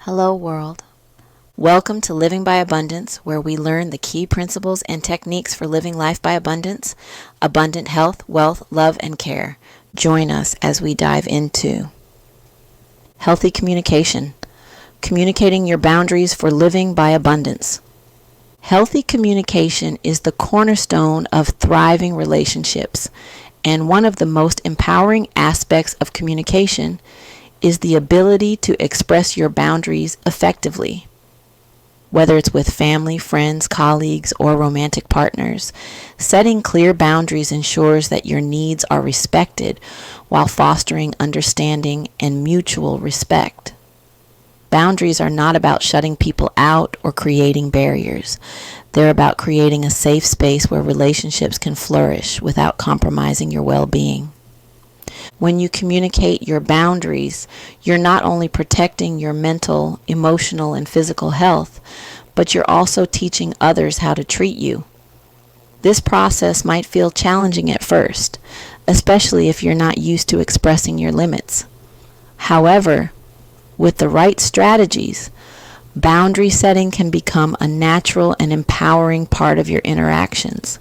Hello, world. Welcome to Living by Abundance, where we learn the key principles and techniques for living life by abundance, abundant health, wealth, love, and care. Join us as we dive into healthy communication, communicating your boundaries for living by abundance. Healthy communication is the cornerstone of thriving relationships, and one of the most empowering aspects of communication is the ability to express your boundaries effectively. Whether it's with family, friends, colleagues, or romantic partners, setting clear boundaries ensures that your needs are respected while fostering understanding and mutual respect. Boundaries are not about shutting people out or creating barriers. They're about creating a safe space where relationships can flourish without compromising your well-being. When you communicate your boundaries, you're not only protecting your mental, emotional, and physical health, but you're also teaching others how to treat you. This process might feel challenging at first, especially if you're not used to expressing your limits. However, with the right strategies, boundary setting can become a natural and empowering part of your interactions,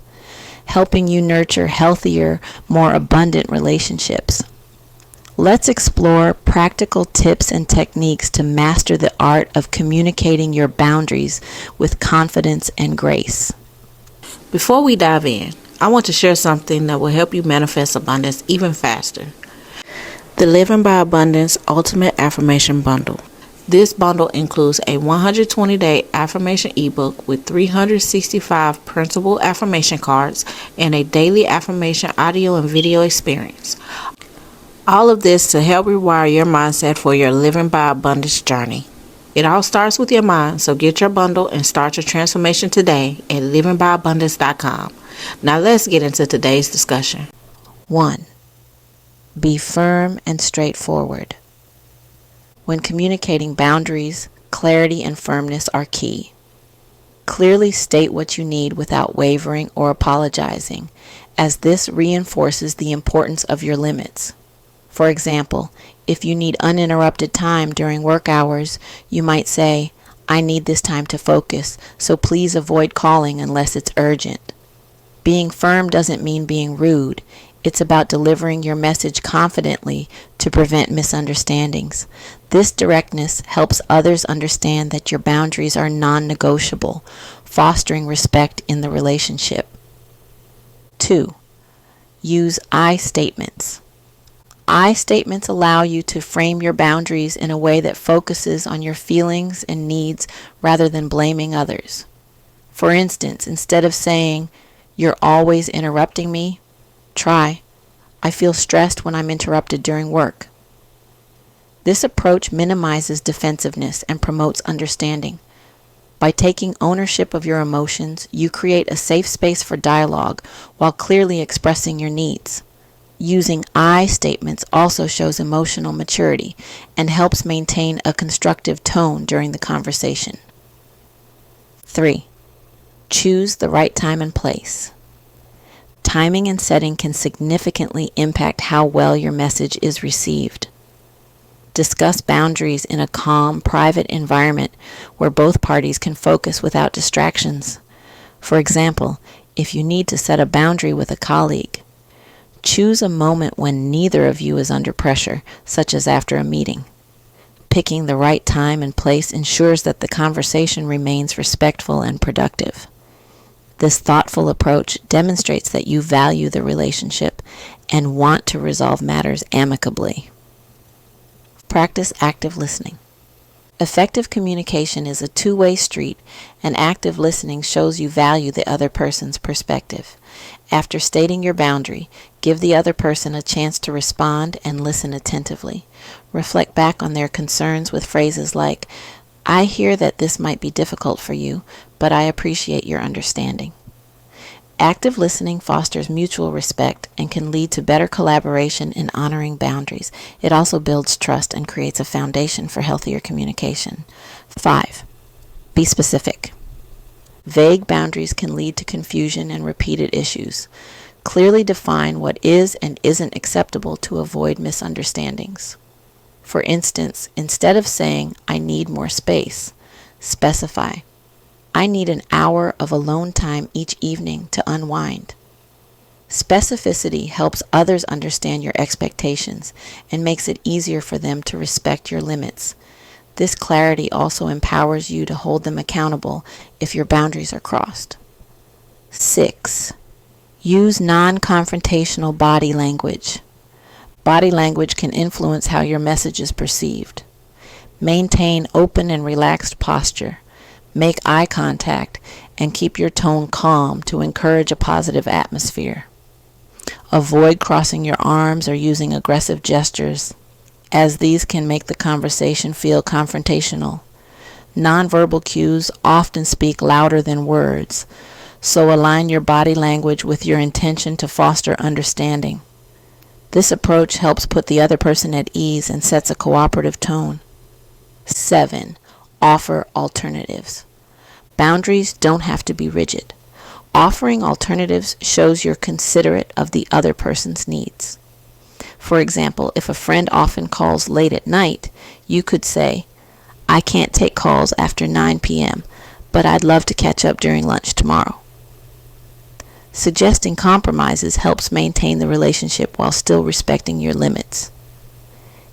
helping you nurture healthier, more abundant relationships. Let's explore practical tips and techniques to master the art of communicating your boundaries with confidence and grace. Before we dive in, I want to share something that will help you manifest abundance even faster. The Living by Abundance Ultimate Affirmation Bundle. This bundle includes a 120-day affirmation ebook with 365 printable affirmation cards and a daily affirmation audio and video experience. All of this to help rewire your mindset for your Living by Abundance journey. It all starts with your mind, so get your bundle and start your transformation today at livingbyabundance.com. Now let's get into today's discussion. 1. Be firm and straightforward. When communicating boundaries, clarity and firmness are key. Clearly state what you need without wavering or apologizing, as this reinforces the importance of your limits. For example, if you need uninterrupted time during work hours, you might say, "I need this time to focus, so please avoid calling unless it's urgent." Being firm doesn't mean being rude. It's about delivering your message confidently to prevent misunderstandings. This directness helps others understand that your boundaries are non-negotiable, fostering respect in the relationship. 2. Use I statements. I statements allow you to frame your boundaries in a way that focuses on your feelings and needs rather than blaming others. For instance, instead of saying, "You're always interrupting me," try, "I feel stressed when I'm interrupted during work." This approach minimizes defensiveness and promotes understanding. By taking ownership of your emotions, you create a safe space for dialogue while clearly expressing your needs. Using I statements also shows emotional maturity and helps maintain a constructive tone during the conversation. 3. Choose the right time and place. Timing and setting can significantly impact how well your message is received. Discuss boundaries in a calm, private environment where both parties can focus without distractions. For example, if you need to set a boundary with a colleague, choose a moment when neither of you is under pressure, such as after a meeting. Picking the right time and place ensures that the conversation remains respectful and productive. This thoughtful approach demonstrates that you value the relationship and want to resolve matters amicably. Practice active listening. Effective communication is a two-way street, and active listening shows you value the other person's perspective. After stating your boundary, give the other person a chance to respond and listen attentively. Reflect back on their concerns with phrases like, "I hear that this might be difficult for you, but I appreciate your understanding." Active listening fosters mutual respect and can lead to better collaboration in honoring boundaries. It also builds trust and creates a foundation for healthier communication. 5. Be specific. Vague boundaries can lead to confusion and repeated issues. Clearly define what is and isn't acceptable to avoid misunderstandings. For instance, instead of saying, I need more space, specify, I need an hour of alone time each evening to unwind. Specificity helps others understand your expectations and makes it easier for them to respect your limits. This clarity also empowers you to hold them accountable if your boundaries are crossed. 6. Use non-confrontational body language. Body language can influence how your message is perceived. Maintain open and relaxed posture. Make eye contact and keep your tone calm to encourage a positive atmosphere. Avoid crossing your arms or using aggressive gestures, as these can make the conversation feel confrontational. Nonverbal cues often speak louder than words, so align your body language with your intention to foster understanding. This approach helps put the other person at ease and sets a cooperative tone. 7. Offer alternatives. Boundaries don't have to be rigid. Offering alternatives shows you're considerate of the other person's needs. For example, if a friend often calls late at night, you could say, I can't take calls after 9 p.m., but I'd love to catch up during lunch tomorrow. Suggesting compromises helps maintain the relationship while still respecting your limits.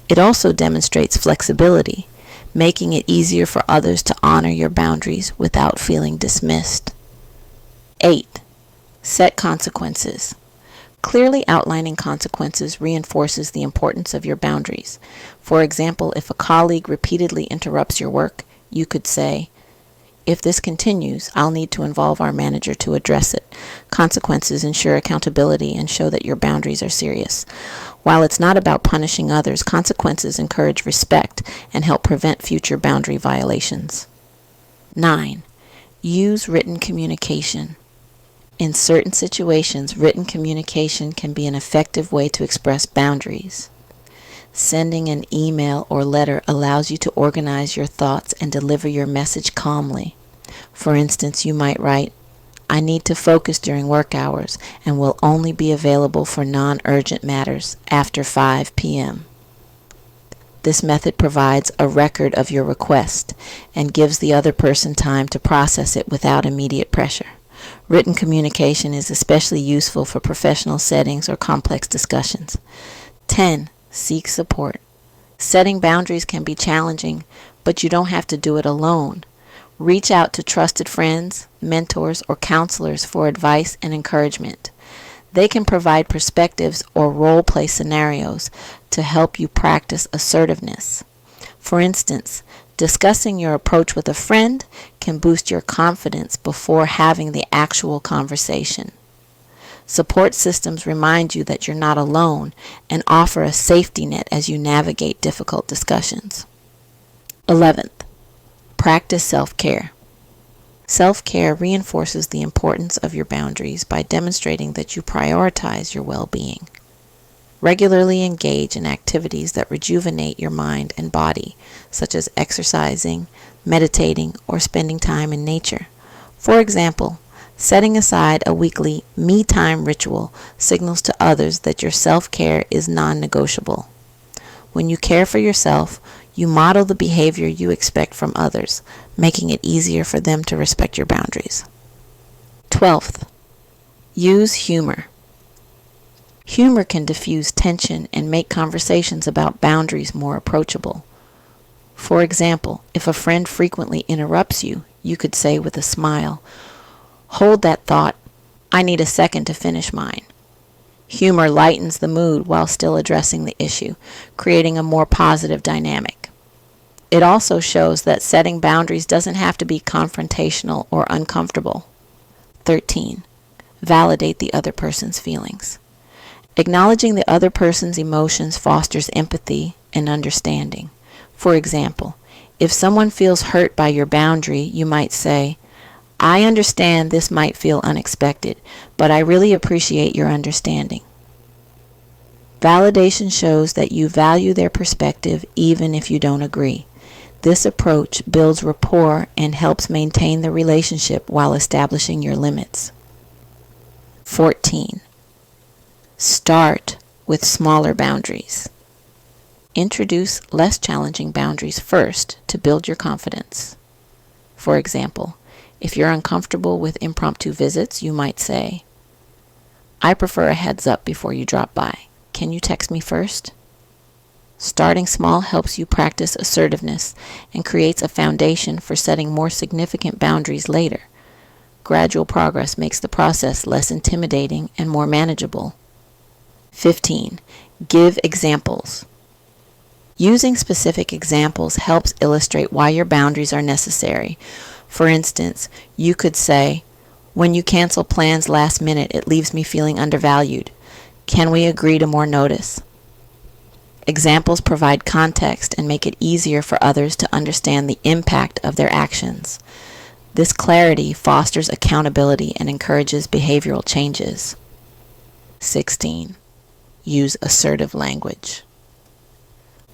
It also demonstrates flexibility, making it easier for others to honor your boundaries without feeling dismissed. 8. Set consequences. Clearly outlining consequences reinforces the importance of your boundaries. For example, if a colleague repeatedly interrupts your work, you could say, if this continues, I'll need to involve our manager to address it. Consequences ensure accountability and show that your boundaries are serious. While it's not about punishing others, consequences encourage respect and help prevent future boundary violations. 9. Use written communication. In certain situations, written communication can be an effective way to express boundaries. Sending an email or letter allows you to organize your thoughts and deliver your message calmly. For instance, you might write, I need to focus during work hours and will only be available for non-urgent matters after 5 p.m. This method provides a record of your request and gives the other person time to process it without immediate pressure. Written communication is especially useful for professional settings or complex discussions. 10. Seek support. Setting boundaries can be challenging, but you don't have to do it alone. Reach out to trusted friends, mentors, or counselors for advice and encouragement. They can provide perspectives or role-play scenarios to help you practice assertiveness. For instance, discussing your approach with a friend can boost your confidence before having the actual conversation. Support systems remind you that you're not alone and offer a safety net as you navigate difficult discussions. 11th, practice self-care. Self-care reinforces the importance of your boundaries by demonstrating that you prioritize your well-being. Regularly engage in activities that rejuvenate your mind and body, such as exercising, meditating, or spending time in nature. For example, setting aside a weekly me-time ritual signals to others that your self-care is non-negotiable. When you care for yourself, you model the behavior you expect from others, making it easier for them to respect your boundaries. 12th, use humor. Humor can diffuse tension and make conversations about boundaries more approachable. For example, if a friend frequently interrupts you, you could say with a smile, hold that thought, I need a second to finish mine. Humor lightens the mood while still addressing the issue, creating a more positive dynamic. It also shows that setting boundaries doesn't have to be confrontational or uncomfortable. 13. Validate the other person's feelings. Acknowledging the other person's emotions fosters empathy and understanding. For example, if someone feels hurt by your boundary, you might say, I understand this might feel unexpected, but I really appreciate your understanding. Validation shows that you value their perspective even if you don't agree. This approach builds rapport and helps maintain the relationship while establishing your limits. 14. Start with smaller boundaries. Introduce less challenging boundaries first to build your confidence. For example, if you're uncomfortable with impromptu visits, you might say, "I prefer a heads up before you drop by. Can you text me first?" Starting small helps you practice assertiveness and creates a foundation for setting more significant boundaries later. Gradual progress makes the process less intimidating and more manageable. 15. Give examples. Using specific examples helps illustrate why your boundaries are necessary. For instance, you could say, "When you cancel plans last minute, it leaves me feeling undervalued. Can we agree to more notice?" Examples provide context and make it easier for others to understand the impact of their actions. This clarity fosters accountability and encourages behavioral changes. 16. Use assertive language.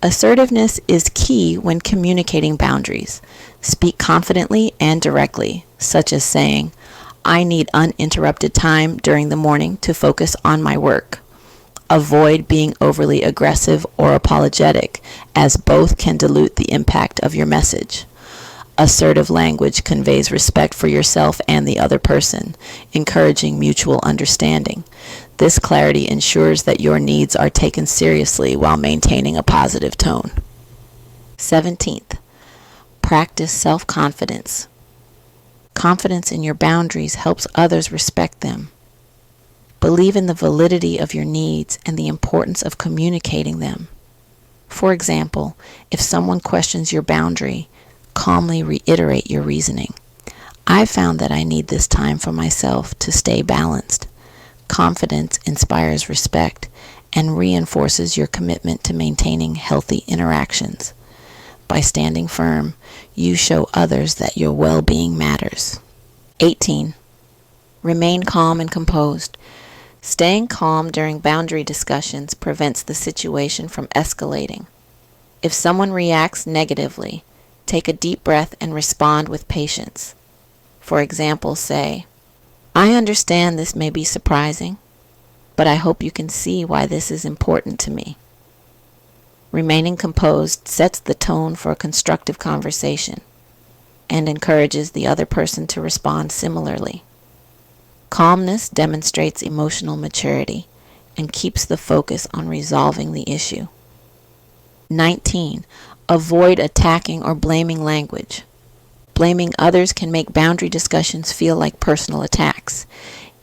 Assertiveness is key when communicating boundaries. Speak confidently and directly, such as saying, "I need uninterrupted time during the morning to focus on my work." Avoid being overly aggressive or apologetic, as both can dilute the impact of your message. Assertive language conveys respect for yourself and the other person, encouraging mutual understanding. This clarity ensures that your needs are taken seriously while maintaining a positive tone. 17th, practice self-confidence. Confidence in your boundaries helps others respect them. Believe in the validity of your needs and the importance of communicating them. For example, if someone questions your boundary, calmly reiterate your reasoning. "I found that I need this time for myself to stay balanced." Confidence inspires respect and reinforces your commitment to maintaining healthy interactions. By standing firm, you show others that your well-being matters. 18. Remain calm and composed. Staying calm during boundary discussions prevents the situation from escalating. If someone reacts negatively, take a deep breath and respond with patience. For example, say, "I understand this may be surprising, but I hope you can see why this is important to me." Remaining composed sets the tone for a constructive conversation and encourages the other person to respond similarly. Calmness demonstrates emotional maturity and keeps the focus on resolving the issue. 19. Avoid attacking or blaming language. Blaming others can make boundary discussions feel like personal attacks.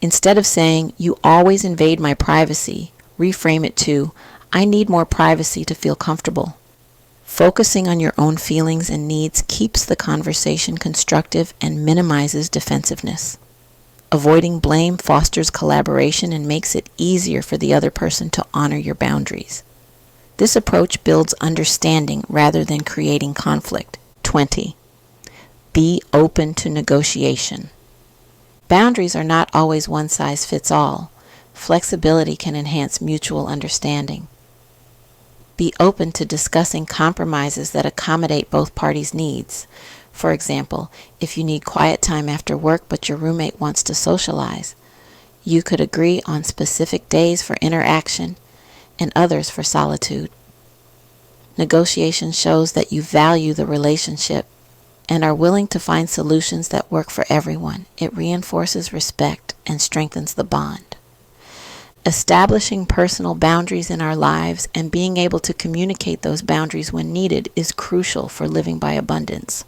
Instead of saying, "You always invade my privacy," reframe it to, "I need more privacy to feel comfortable." Focusing on your own feelings and needs keeps the conversation constructive and minimizes defensiveness. Avoiding blame fosters collaboration and makes it easier for the other person to honor your boundaries. This approach builds understanding rather than creating conflict. 20. Be open to negotiation. Boundaries are not always one size fits all. Flexibility can enhance mutual understanding. Be open to discussing compromises that accommodate both parties' needs. For example, if you need quiet time after work but your roommate wants to socialize, you could agree on specific days for interaction and others for solitude. Negotiation shows that you value the relationship and are willing to find solutions that work for everyone. It reinforces respect and strengthens the bond. Establishing personal boundaries in our lives and being able to communicate those boundaries when needed is crucial for living by abundance.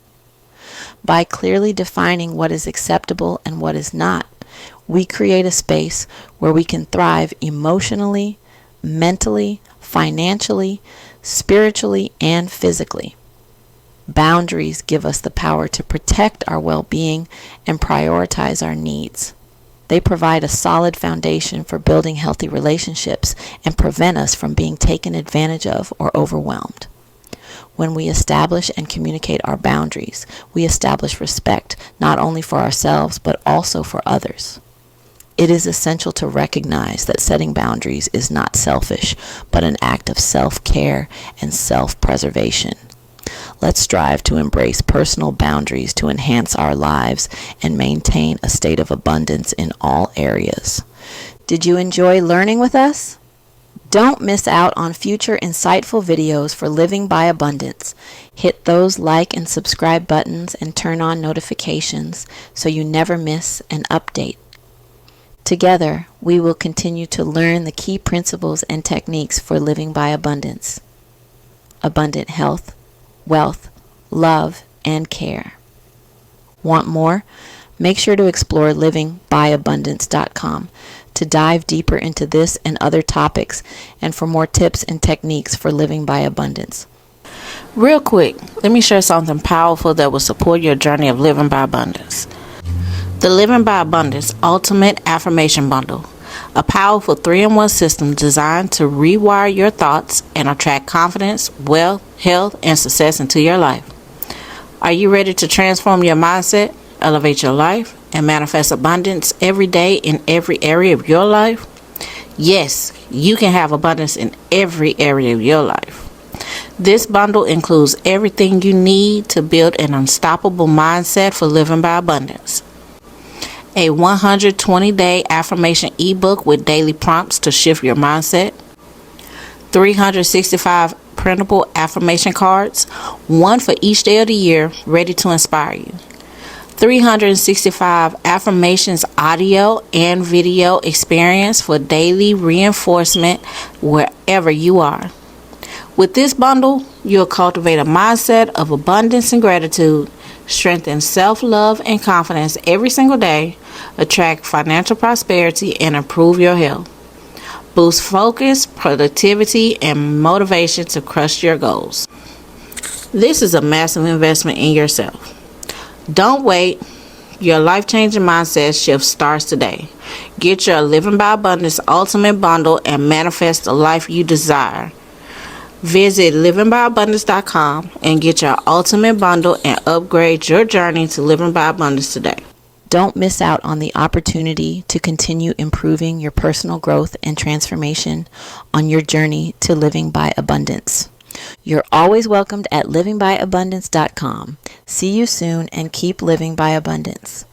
By clearly defining what is acceptable and what is not, we create a space where we can thrive emotionally, mentally, financially, spiritually, and physically. Boundaries give us the power to protect our well-being and prioritize our needs. They provide a solid foundation for building healthy relationships and prevent us from being taken advantage of or overwhelmed. When we establish and communicate our boundaries, we establish respect not only for ourselves but also for others. It is essential to recognize that setting boundaries is not selfish, but an act of self-care and self-preservation. Let's strive to embrace personal boundaries to enhance our lives and maintain a state of abundance in all areas. Did you enjoy learning with us? Don't miss out on future insightful videos for Living by Abundance. Hit those like and subscribe buttons and turn on notifications so you never miss an update. Together, we will continue to learn the key principles and techniques for living by abundance. Abundant health, wealth, love, and care. Want more? Make sure to explore livingbyabundance.com to dive deeper into this and other topics and for more tips and techniques for living by abundance. Real quick, let me share something powerful that will support your journey of living by abundance. The Living by Abundance Ultimate Affirmation Bundle, a powerful 3-in-1 system designed to rewire your thoughts and attract confidence, wealth, health, and success into your life. Are you ready to transform your mindset, elevate your life, and manifest abundance every day in every area of your life? Yes, you can have abundance in every area of your life. This bundle includes everything you need to build an unstoppable mindset for living by abundance. A 120-day affirmation ebook with daily prompts to shift your mindset. 365 printable affirmation cards, one for each day of the year, ready to inspire you. 365 affirmations audio and video experience for daily reinforcement wherever you are. With this bundle, you'll cultivate a mindset of abundance and gratitude, strengthen self-love and confidence every single day, attract financial prosperity, and improve your health. Boost focus, productivity, and motivation to crush your goals. This is a massive investment in yourself. Don't wait. Your life-changing mindset shift starts today. Get your Living by Abundance Ultimate Bundle and manifest the life you desire. Visit livingbyabundance.com and get your ultimate bundle and upgrade your journey to living by abundance today. Don't miss out on the opportunity to continue improving your personal growth and transformation on your journey to living by abundance. You're always welcomed at livingbyabundance.com. See you soon and keep living by abundance.